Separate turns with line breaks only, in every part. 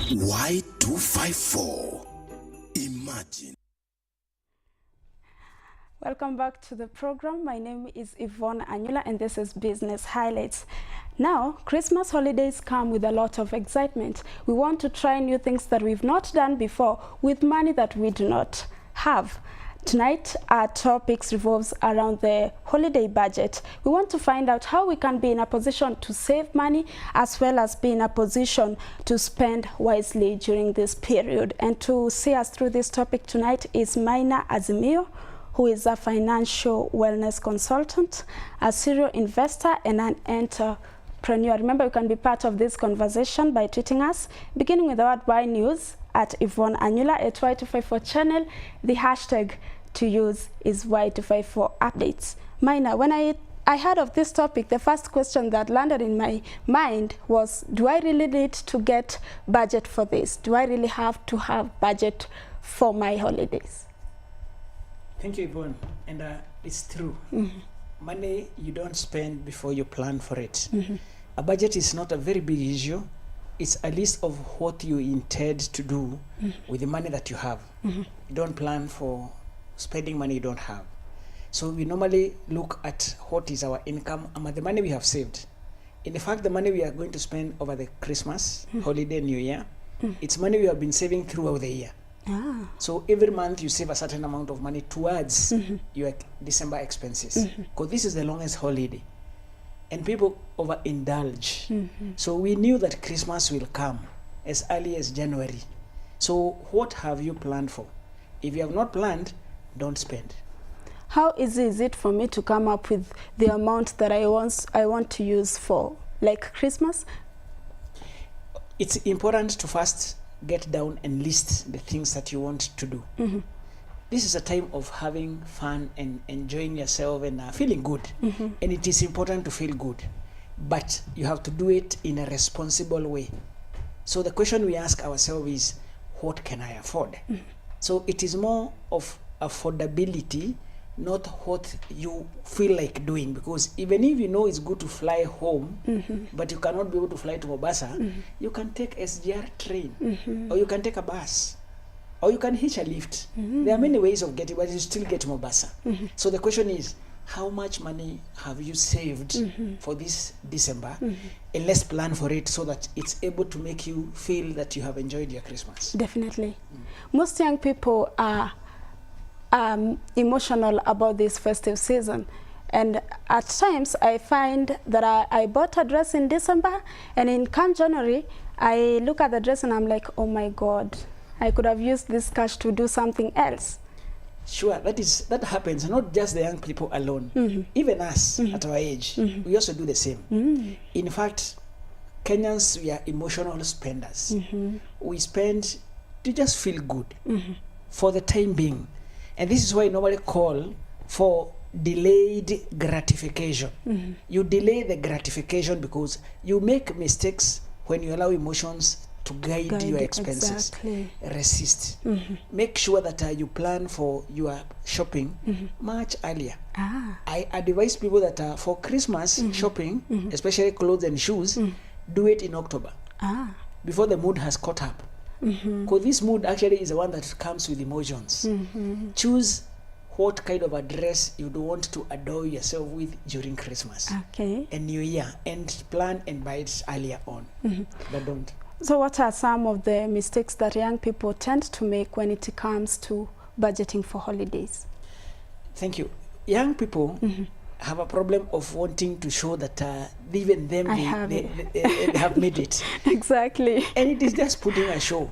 Y254. Imagine.
Welcome back to the program. My name is Yvonne Anyula and this is Business Highlights. Now, Christmas holidays come with a lot of excitement. We want to try new things that we've not done before with money that we do not have. Tonight, our topics revolves around the holiday budget. We want to find out how we can be in a position to save money as well as be in a position to spend wisely during this period. And to see us through this topic tonight is Maina Azimio, who is a financial wellness consultant, a serial investor, and an entrepreneur. Remember, you can be part of this conversation by tweeting us, beginning with the word Y News at Yvonne Anyula at Y254 channel. The hashtag to use is Y254 updates. Maina, when I heard of this topic, the first question that landed in my mind was, do I really need to get budget for this? Do I really have to have budget for my holidays?
Thank you, Yvonne. And it's true. Money you don't spend before you plan for it. A budget is not a very big issue. It's a list of what you intend to do with the money that you have. You don't plan for spending money you don't have. So we normally look at what is our income and the money we have saved. In fact, the money we are going to spend over the Christmas, holiday, New Year, it's money we have been saving throughout the year. So every month you save a certain amount of money towards your December expenses, because this is the longest holiday and people overindulge. So we knew that Christmas will come as early as January. So what have you planned for? If you have not planned, don't spend.
How easy is it for me to come up with the amount that I want to use for, like, Christmas?
It's important to first get down and list the things that you want to do. This is a time of having fun and enjoying yourself and feeling good. And it is important to feel good, but you have to do it in a responsible way. So the question we ask ourselves is, what can I afford? So it is more of affordability, not what you feel like doing, because even if you know it's good to fly home, but you cannot be able to fly to Mombasa, you can take SGR train, or you can take a bus, or you can hitch a lift. There are many ways of getting, but you still get to Mombasa. So the question is, how much money have you saved for this December? And let's plan for it so that it's able to make you feel that you have enjoyed your Christmas.
Definitely. Most young people are emotional about this festive season, and at times I find that I bought a dress in December, and in come January I look at the dress and I'm like, oh my God, I could have used this cash to do something else.
Sure, that happens, not just the young people alone. Even us at our age, we also do the same. In fact, Kenyans, we are emotional spenders. We spend to just feel good for the time being. And this is why nobody call for delayed gratification. You delay the gratification because you make mistakes when you allow emotions to guide your expenses.
Exactly.
Resist. Make sure that you plan for your shopping much earlier. I advise people that for Christmas shopping, especially clothes and shoes, do it in October, before the mood has caught up. Because this mood actually is the one that comes with emotions. Choose what kind of a dress you do want to adorn yourself with during Christmas and New Year, and plan and buy it earlier on. But don't.
So what are some of the mistakes that young people tend to make when it comes to budgeting for holidays?
Thank you. Young people have a problem of wanting to show that even them, they have made it.
Exactly.
And it is just putting a show.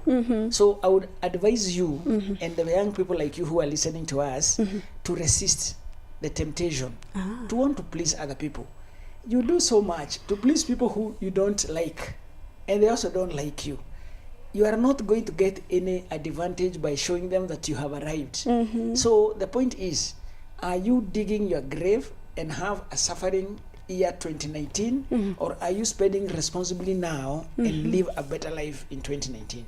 So I would advise you and the young people like you who are listening to us to resist the temptation to want to please other people. You do so much to please people who you don't like, and they also don't like you. You are not going to get any advantage by showing them that you have arrived. So the point is, are you digging your grave and have a suffering year 2019, or are you spending responsibly now and live a better life in 2019?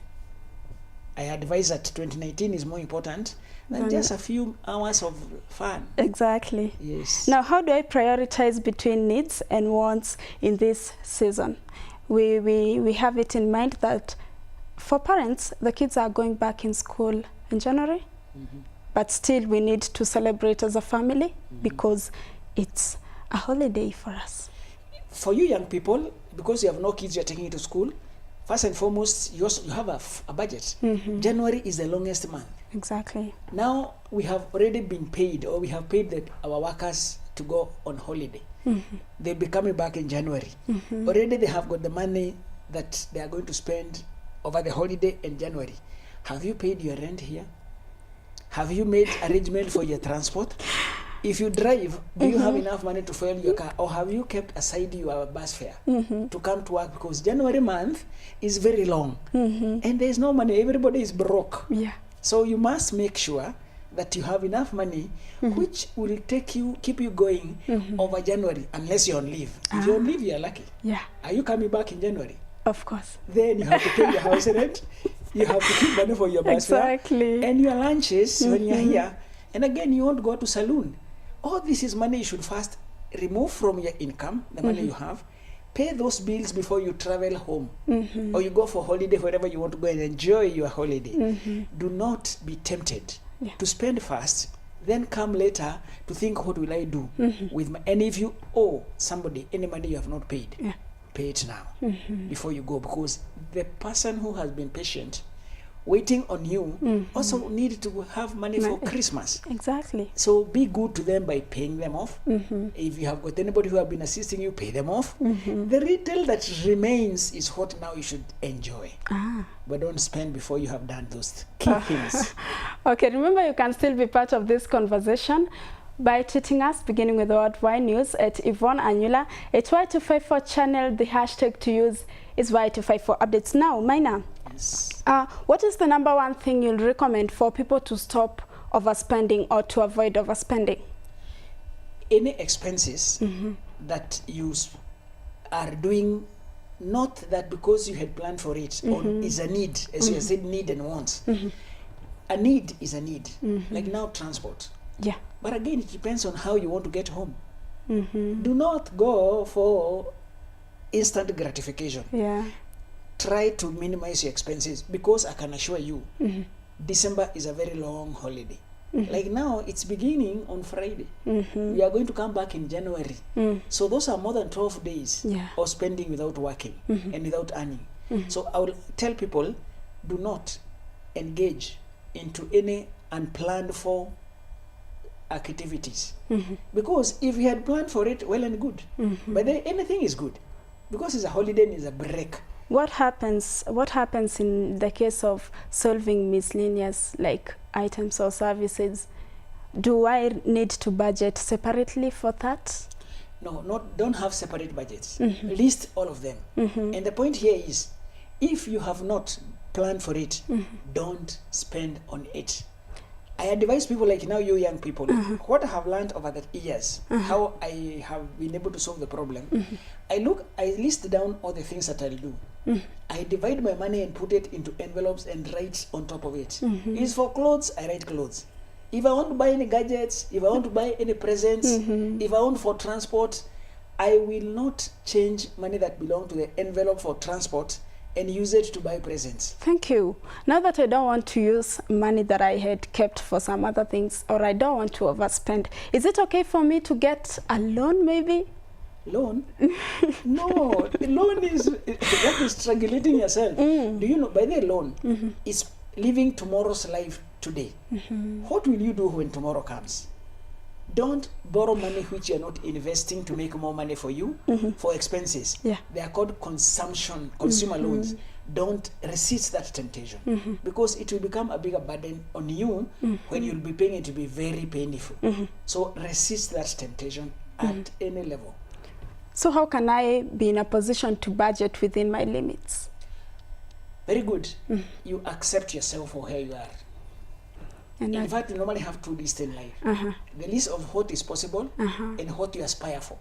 I advise that 2019 is more important than just a few hours of fun.
Exactly.
Yes.
Now, how do I prioritize between needs and wants in this season? We have it in mind that for parents, the kids are going back in school in January, but still we need to celebrate as a family because it's a holiday for us.
For you young people, because you have no kids you're taking to school, first and foremost, you have a budget. January is the longest month.
Exactly.
Now we have already been paid, or we have paid our workers to go on holiday. They'll be coming back in January. Already they have got the money that they are going to spend over the holiday in January. Have you paid your rent here? Have you made arrangement for your transport? If you drive, do you have enough money to fuel your car, or have you kept aside your bus fare to come to work? Because January month is very long and there's no money. Everybody is broke.
Yeah.
So you must make sure that you have enough money which will keep you going over January, unless you're on leave. If you're on leave, you're lucky.
Yeah.
Are you coming back in January?
Of course.
Then you have to pay your house rent. You have to keep money for your bus fare
Exactly.
and your lunches when you're here. And again, you won't go to saloon. All this is money you should first remove from your income, the money you have. Pay those bills before you travel home, or you go for holiday, wherever you want to go and enjoy your holiday. Do not be tempted to spend first, then come later to think, what will I do with my, and if you owe somebody any money you have not paid, pay it now before you go, because the person who has been patient waiting on you also need to have money for Christmas.
Exactly.
So be good to them by paying them off. If you have got anybody who have been assisting you, pay them off. The retail that remains is what now you should enjoy. But don't spend before you have done those key things.
Okay, remember you can still be part of this conversation by tweeting us, beginning with the word Y News at Yvonne Anyula. At Y254 channel, the hashtag to use is Y254 updates. Now, Maina,
Yes.
what is the number one thing you'll recommend for people to stop overspending or to avoid overspending?
Any expenses that you are doing, not that because you had planned for it, or is a need, as you said, need and wants. A need is a need, like now transport.
Yeah.
But again, it depends on how you want to get home. Do not go for instant gratification.
Yeah.
Try to minimize your expenses, because I can assure you, December is a very long holiday. Like now, it's beginning on Friday. We are going to come back in January. So those are more than 12 days of spending without working and without earning. So I will tell people, do not engage into any unplanned for activities. Because if you had planned for it, well and good. But then anything is good, because it's a holiday and it's a break.
What happens in the case of solving miscellaneous like items or services? Do I need to budget separately for that?
No, don't have separate budgets. List all of them. And the point here is, if you have not planned for it, don't spend on it. I advise people like now, you young people, what I have learned over the years, how I have been able to solve the problem. I list down all the things that I'll do. I divide my money and put it into envelopes and write on top of it. It's for clothes, I write clothes. If I want to buy any gadgets, if I want to buy any presents, if I want for transport, I will not change money that belong to the envelope for transport and use it to buy presents.
Thank you. Now that I don't want to use money that I had kept for some other things, or I don't want to overspend, is it okay for me to get a loan maybe?
Loan? No, the loan is that is strangulating yourself. Do you know, by the loan, it's living tomorrow's life today. What will you do when tomorrow comes? Don't borrow money which you're not investing to make more money for you for expenses. They are called consumer loans. Don't resist that temptation, because it will become a bigger burden on you when you'll be paying it to be very painful. So resist that temptation at any level.
So how can I be in a position to budget within my limits?
Very good. You accept yourself for where you are.
And
in fact, you normally have two lists in life. The list of what is possible and what you aspire for.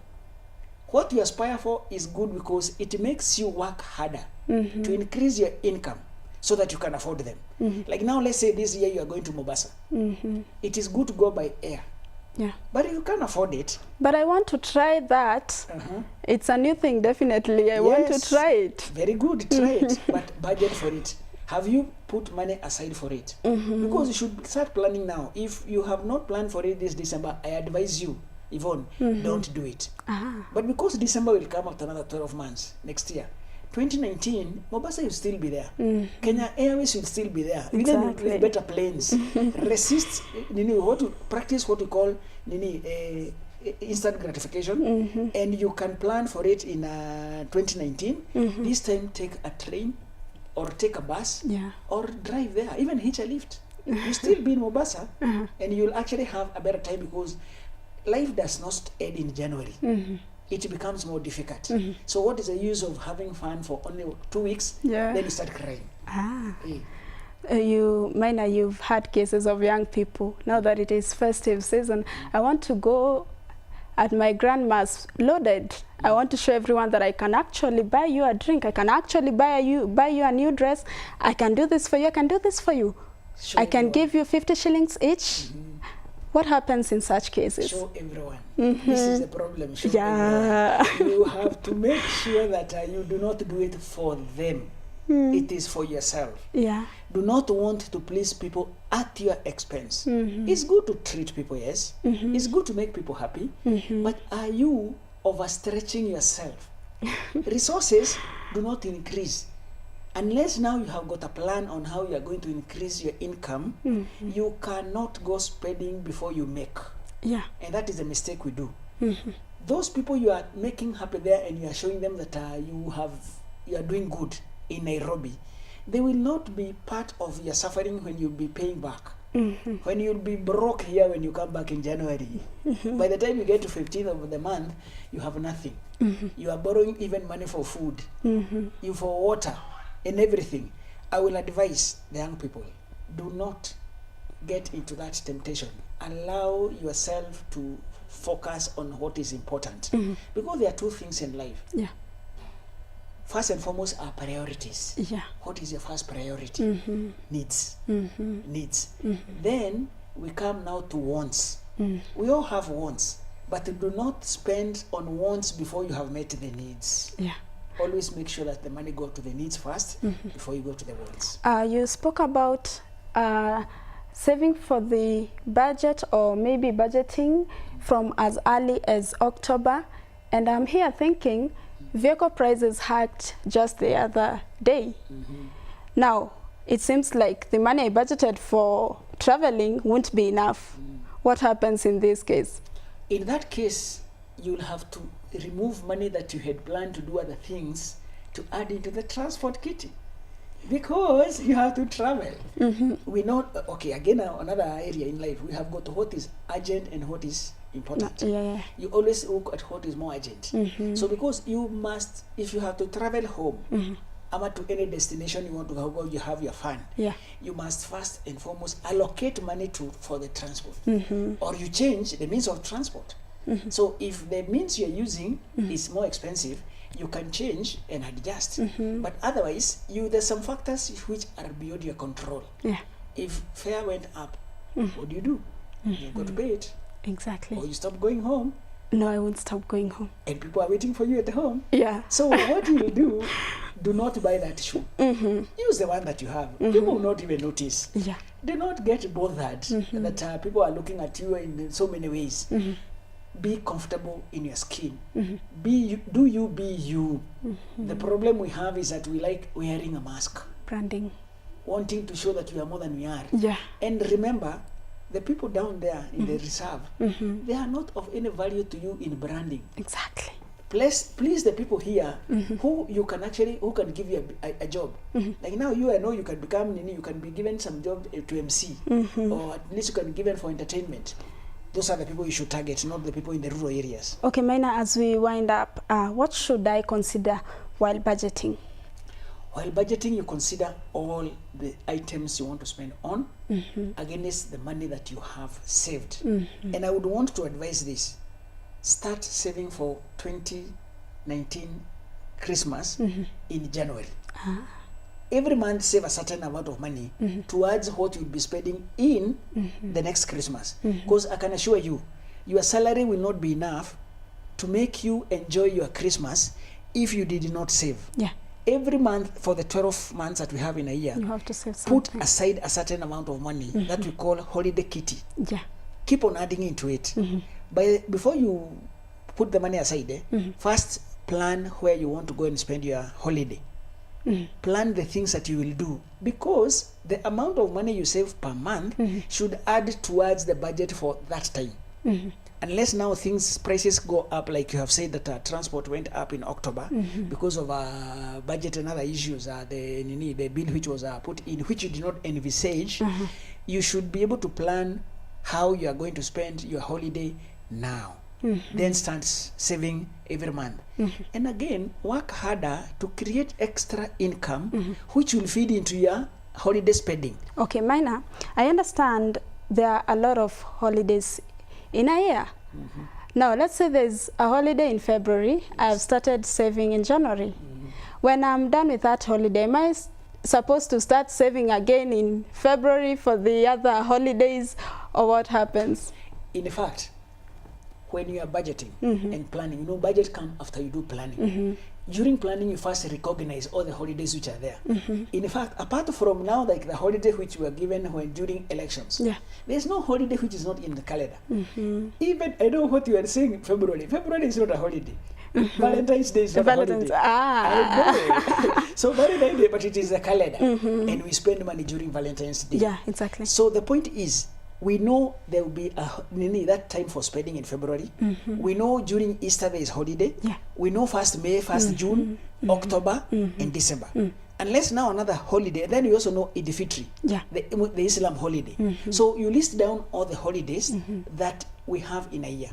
What you aspire for is good because it makes you work harder to increase your income so that you can afford them. Like now, let's say this year you are going to Mombasa. It is good to go by air. But if you can't afford it.
But I want to try that. It's a new thing, definitely. I want to try it.
Very good, try it, but budget for it. Have you put money aside for it? Because you should start planning now. If you have not planned for it this December, I advise you, Yvonne, don't do it. But because December will come after another 12 months next year, 2019, Mombasa will still be there. Kenya Airways will still be there. Even with better planes. Resist, practice what you call instant gratification. And you can plan for it in 2019. This time, take a train or take a bus or drive there. Even hitch a lift. You still be in Mombasa and you'll actually have a better time because life does not end in January. It becomes more difficult. So what is the use of having fun for only 2 weeks? Then you start crying.
You've had cases of young people. Now that it is festive season, I want to go at my grandma's loaded. I want to show everyone that I can actually buy you a drink. I can actually buy you a new dress. I can do this for you. I can do this for you.
Show
I can
everyone.
give you 50 shillings each. What happens in such cases?
Show everyone. This is the problem. Show everyone. You have to make sure that you do not do it for them. It is for yourself. Do not want to please people at your expense. It's good to treat people, yes. It's good to make people happy. But are you overstretching yourself? Resources do not increase. Unless now you have got a plan on how you are going to increase your income, you cannot go spending before you make. And that is a mistake we do. Those people you are making happy there and you are showing them that you are doing good in Nairobi, they will not be part of your suffering when you'll be paying back. When you'll be broke here when you come back in January. By the time you get to 15th of the month, you have nothing. You are borrowing even money for food, you for water and everything. I will advise the young people, do not get into that temptation. Allow yourself to focus on what is important. Because there are two things in life. First and foremost are priorities. What is your first priority? Needs. Needs. Then we come now to wants. We all have wants, but do not spend on wants before you have met the needs. Always make sure that the money goes to the needs first before you go to the wants.
You spoke about saving for the budget or maybe budgeting from as early as October. And I'm here thinking vehicle prices hiked just the other day. Now, it seems like the money I budgeted for traveling won't be enough. What happens in this case?
In that case, you'll have to remove money that you had planned to do other things to add into the transport kitty. Because you have to travel. We know, okay, again, another area in life, we have got what is urgent and what is important. You always look at what is more urgent. So because you must, if you have to travel home, or to any destination you want to go, you have your fun. You must first and foremost allocate money for the transport. Or you change the means of transport. So if the means you're using is more expensive, you can change and adjust. But otherwise, there's some factors which are beyond your control. If fare went up, what do? You've got to pay it.
Exactly.
Or you stop going home.
No, I won't stop going home.
And people are waiting for you at home. So what you will do not buy that shoe. Use the one that you have. People will not even notice. Do not get bothered that people are looking at you in so many ways. Be comfortable in your skin. Do you be you. The problem we have is that we like wearing a mask.
Branding.
Wanting to show that we are more than we are. And remember, the people down there in the reserve, they are not of any value to you in branding.
Exactly.
Please the people here who can give you a job. Like now I know you can you can be given some job to MC, or at least you can be given for entertainment. Those are the people you should target, not the people in the rural areas. Okay,
Maina, as we wind up, what should I consider while budgeting?
While budgeting, you consider all the items you want to spend on against the money that you have saved. And I would want to advise this. Start saving for 2019 Christmas in January. Every month save a certain amount of money towards what you'll be spending in the next Christmas. Because I can assure you, your salary will not be enough to make you enjoy your Christmas if you did not save. every month for the 12 months that we have in a year,
You have to save
put
something.
aside a certain amount of money that we call holiday kitty.
Yeah.
Keep on adding into it. Before you put the money aside, first plan where you want to go and spend your holiday. Plan the things that you will do, because the amount of money you save per month should add towards the budget for that time. Unless now prices go up, like you have said that transport went up in October because of budget and other issues, the bill which was put in, which you did not envisage. You should be able to plan how you are going to spend your holiday now. Then start saving every month. And again, work harder to create extra income which will feed into your holiday spending.
Okay, Maina, I understand there are a lot of holidays in a year. Now, let's say there's a holiday in February. I've started saving in January. When I'm done with that holiday, am I supposed to start saving again in February for the other holidays, or what happens?
In fact, when you are budgeting and planning, budget comes after you do planning. During planning, you first recognize all the holidays which are there. In fact, apart from now, like the holiday which were given when during elections, there's no holiday which is not in the calendar. Even, I know what you are saying, February. February is not a holiday. Valentine's Day is not a holiday. I know. So Valentine's Day, but it is a calendar. And we spend money during Valentine's Day.
Yeah, exactly.
So the point is, we know there will be that time for spending in February. We know during Easter there is holiday. We know 1st May, 1st June, October, and December. Unless now another holiday, then we also know Eid Fitri, the Islam holiday. So you list down all the holidays that we have in a year.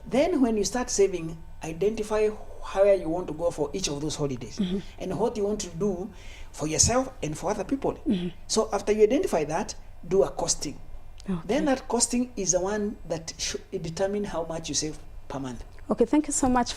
Then when you start saving, identify where you want to go for each of those holidays and what you want to do for yourself and for other people. So after you identify that, do a costing. Then that costing is the one that should determine how much you save per month.
Okay, thank you so much.